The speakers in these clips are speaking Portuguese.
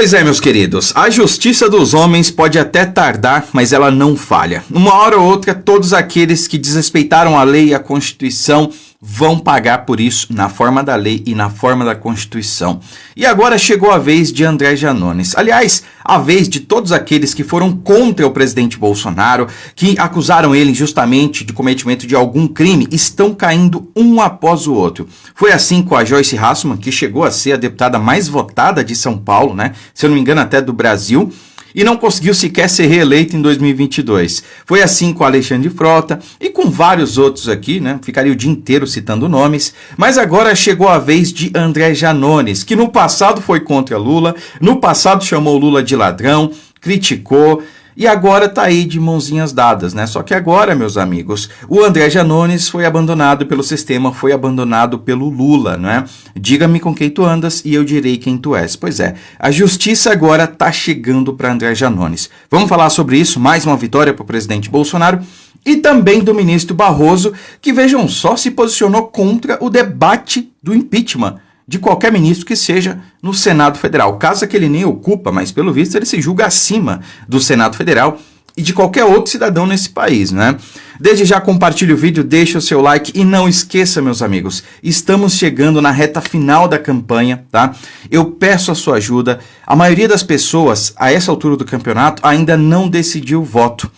Pois é, meus queridos, a justiça dos homens pode até tardar, mas ela não falha. Uma hora ou outra, todos aqueles que desrespeitaram a lei e a Constituição vão pagar por isso na forma da lei e na forma da Constituição. E agora chegou a vez de André Janones. Aliás, a vez de todos aqueles que foram contra o presidente Bolsonaro, que acusaram ele injustamente de cometimento de algum crime, estão caindo um após o outro. Foi assim com a Joyce Hasselmann, que chegou a ser a deputada mais votada de São Paulo, né? Se eu não me engano, até do Brasil, e não conseguiu sequer ser reeleito em 2022. Foi assim com Alexandre Frota e com vários outros aqui, né? Ficaria o dia inteiro citando nomes, mas agora chegou a vez de André Janones, que no passado foi contra Lula, no passado chamou Lula de ladrão, criticou, e agora tá aí de mãozinhas dadas, né? Só que agora, meus amigos, o André Janones foi abandonado pelo sistema, foi abandonado pelo Lula, né? Diga-me com quem tu andas e eu direi quem tu és. Pois é, a justiça agora tá chegando para André Janones. Vamos falar sobre isso, mais uma vitória para o presidente Bolsonaro e também do ministro Barroso, que vejam só, se posicionou contra o debate do impeachment de qualquer ministro que seja no Senado Federal. Casa que ele nem ocupa, mas pelo visto ele se julga acima do Senado Federal e de qualquer outro cidadão nesse país, né? Desde já compartilhe o vídeo, deixe o seu like e não esqueça, meus amigos, estamos chegando na reta final da campanha, tá? Eu peço a sua ajuda. A maioria das pessoas, a essa altura do campeonato, ainda não decidiu o voto.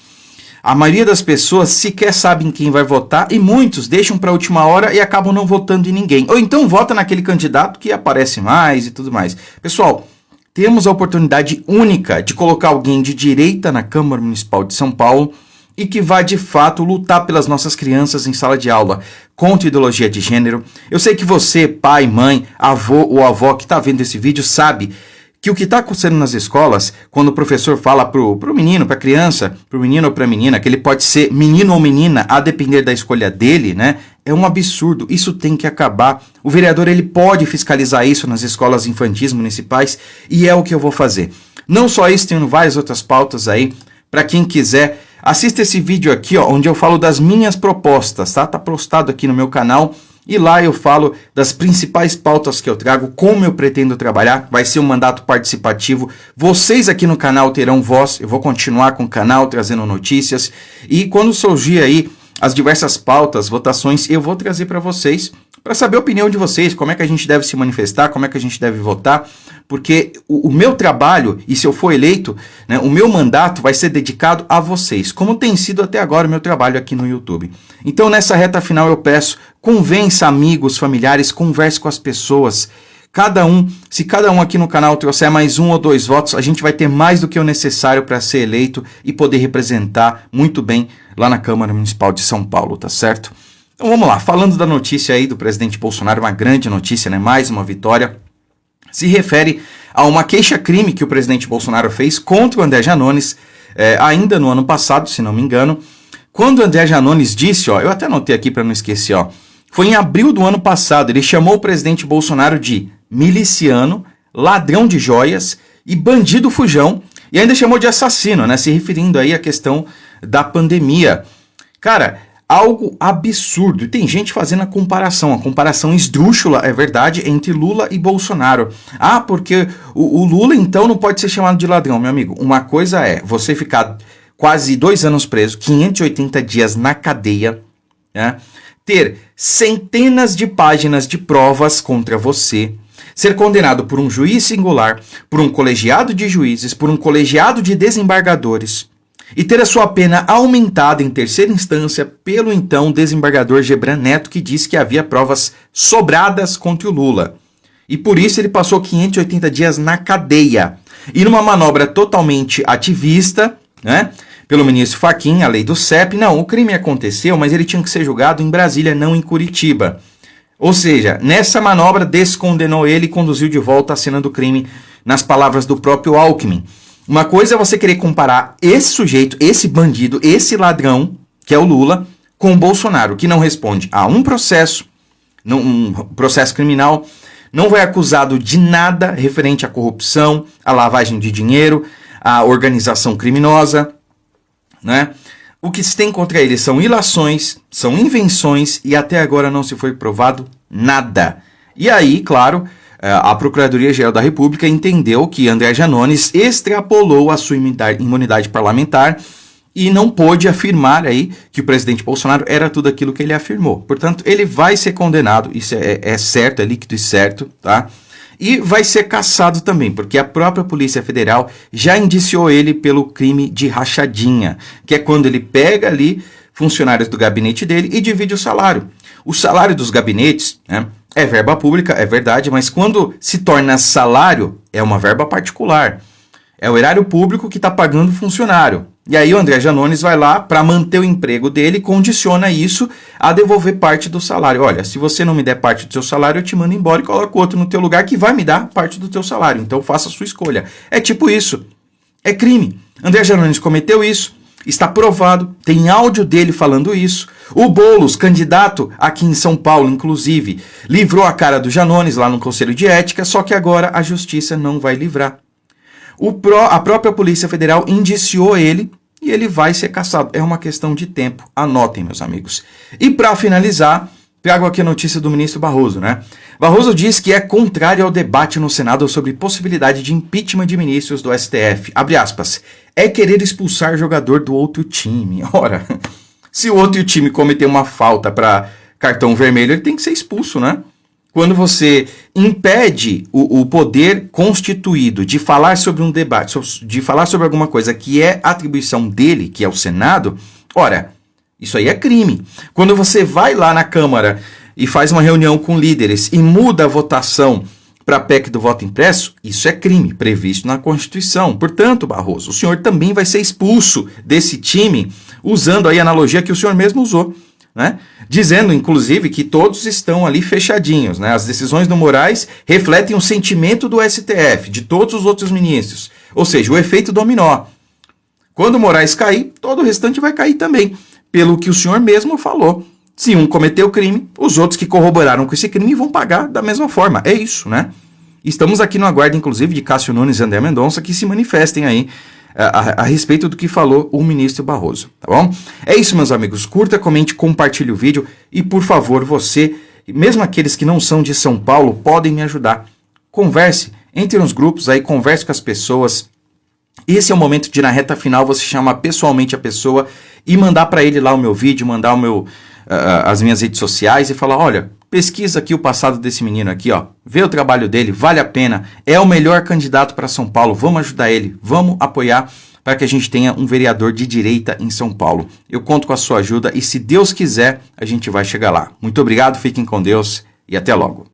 A maioria das pessoas sequer sabem quem vai votar e muitos deixam para a última hora e acabam não votando em ninguém. Ou então vota naquele candidato que aparece mais e tudo mais. Pessoal, temos a oportunidade única de colocar alguém de direita na Câmara Municipal de São Paulo e que vai de fato lutar pelas nossas crianças em sala de aula contra ideologia de gênero. Eu sei que você, pai, mãe, avô ou avó que está vendo esse vídeo sabe que o que está acontecendo nas escolas, quando o professor fala pro menino, pra criança, pro menino ou pra menina, que ele pode ser menino ou menina, a depender da escolha dele, né? É um absurdo, isso tem que acabar. O vereador, ele pode fiscalizar isso nas escolas infantis municipais e é o que eu vou fazer. Não só isso, tenho várias outras pautas aí, para quem quiser, assista esse vídeo aqui, ó, onde eu falo das minhas propostas, tá? Tá postado aqui no meu canal. E lá eu falo das principais pautas que eu trago, como eu pretendo trabalhar, vai ser um mandato participativo. Vocês aqui no canal terão voz, eu vou continuar com o canal trazendo notícias. E quando surgir aí as diversas pautas, votações, eu vou trazer para vocês, para saber a opinião de vocês, como é que a gente deve se manifestar, como é que a gente deve votar. Porque o meu trabalho, e se eu for eleito, né, o meu mandato vai ser dedicado a vocês, como tem sido até agora o meu trabalho aqui no YouTube. Então, nessa reta final, eu peço, convença amigos, familiares, converse com as pessoas. Se cada um aqui no canal trouxer mais 1 ou 2 votos, a gente vai ter mais do que o necessário para ser eleito e poder representar muito bem lá na Câmara Municipal de São Paulo, tá certo? Então, vamos lá. Falando da notícia aí do presidente Bolsonaro, uma grande notícia, né? Mais uma vitória. Se refere a uma queixa-crime que o presidente Bolsonaro fez contra o André Janones, ainda no ano passado, se não me engano, quando o André Janones disse, ó, eu até anotei aqui para não esquecer, ó, foi em abril do ano passado, ele chamou o presidente Bolsonaro de miliciano, ladrão de joias e bandido fujão, e ainda chamou de assassino, né, se referindo aí à questão da pandemia. Cara, algo absurdo. E tem gente fazendo a comparação esdrúxula, é verdade, entre Lula e Bolsonaro. Ah, porque o Lula então não pode ser chamado de ladrão, meu amigo. Uma coisa é você ficar quase 2 anos preso, 580 dias na cadeia, né? Ter centenas de páginas de provas contra você, ser condenado por um juiz singular, por um colegiado de juízes, por um colegiado de desembargadores, e ter a sua pena aumentada em terceira instância pelo então desembargador Gebran Neto, que disse que havia provas sobradas contra o Lula. E por isso ele passou 580 dias na cadeia. E numa manobra totalmente ativista, né, pelo ministro Fachin, a lei do CEP, não, o crime aconteceu, mas ele tinha que ser julgado em Brasília, não em Curitiba. Ou seja, nessa manobra descondenou ele e conduziu de volta à cena do crime, nas palavras do próprio Alckmin. Uma coisa é você querer comparar esse sujeito, esse bandido, esse ladrão, que é o Lula, com o Bolsonaro, que não responde a um processo criminal, não vai acusado de nada referente à corrupção, à lavagem de dinheiro, à organização criminosa, né? O que se tem contra ele são ilações, são invenções e até agora não se foi provado nada. E aí, claro, a Procuradoria-Geral da República entendeu que André Janones extrapolou a sua imunidade parlamentar e não pôde afirmar aí que o presidente Bolsonaro era tudo aquilo que ele afirmou. Portanto, ele vai ser condenado, isso é certo, é líquido e certo, tá? E vai ser cassado também, porque a própria Polícia Federal já indiciou ele pelo crime de rachadinha, que é quando ele pega ali funcionários do gabinete dele e divide o salário. O salário dos gabinetes, né, é verba pública, é verdade, mas quando se torna salário, é uma verba particular. É o erário público que está pagando o funcionário. E aí o André Janones vai lá para manter o emprego dele e condiciona isso a devolver parte do salário. Olha, se você não me der parte do seu salário, eu te mando embora e coloco outro no teu lugar que vai me dar parte do teu salário. Então faça a sua escolha. É tipo isso. É crime. André Janones cometeu isso. Está provado. Tem áudio dele falando isso. O Boulos, candidato aqui em São Paulo, inclusive, livrou a cara do Janones lá no Conselho de Ética, só que agora a justiça não vai livrar. A própria Polícia Federal indiciou ele e ele vai ser cassado. É uma questão de tempo. Anotem, meus amigos. E para finalizar, trago aqui a notícia do ministro Barroso, né? Barroso diz que é contrário ao debate no Senado sobre possibilidade de impeachment de ministros do STF. Abre aspas. É querer expulsar jogador do outro time. Ora, se o outro time cometer uma falta para cartão vermelho, ele tem que ser expulso, né? Quando você impede o poder constituído de falar sobre um debate, de falar sobre alguma coisa que é atribuição dele, que é o Senado, ora, isso aí é crime. Quando você vai lá na Câmara e faz uma reunião com líderes e muda a votação para a PEC do voto impresso, isso é crime, previsto na Constituição. Portanto, Barroso, o senhor também vai ser expulso desse time, usando aí a analogia que o senhor mesmo usou, né? Dizendo, inclusive, que todos estão ali fechadinhos, né? As decisões do Moraes refletem o sentimento do STF, de todos os outros ministros. Ou seja, o efeito dominó. Quando o Moraes cair, todo o restante vai cair também, pelo que o senhor mesmo falou. Se um cometeu crime, os outros que corroboraram com esse crime vão pagar da mesma forma. É isso, né? Estamos aqui no aguardo, inclusive, de Cássio Nunes e André Mendonça, que se manifestem aí a respeito do que falou o ministro Barroso, tá bom? É isso, meus amigos. Curta, comente, compartilhe o vídeo e, por favor, você, mesmo aqueles que não são de São Paulo, podem me ajudar. Converse, entre nos grupos aí, converse com as pessoas. Esse é o momento de, na reta final, você chamar pessoalmente a pessoa e mandar para ele lá o meu vídeo, mandar as minhas redes sociais e falar, olha, pesquisa aqui o passado desse menino aqui, ó. Vê o trabalho dele, vale a pena. É o melhor candidato para São Paulo. Vamos ajudar ele, vamos apoiar para que a gente tenha um vereador de direita em São Paulo. Eu conto com a sua ajuda e, se Deus quiser, a gente vai chegar lá. Muito obrigado, fiquem com Deus e até logo.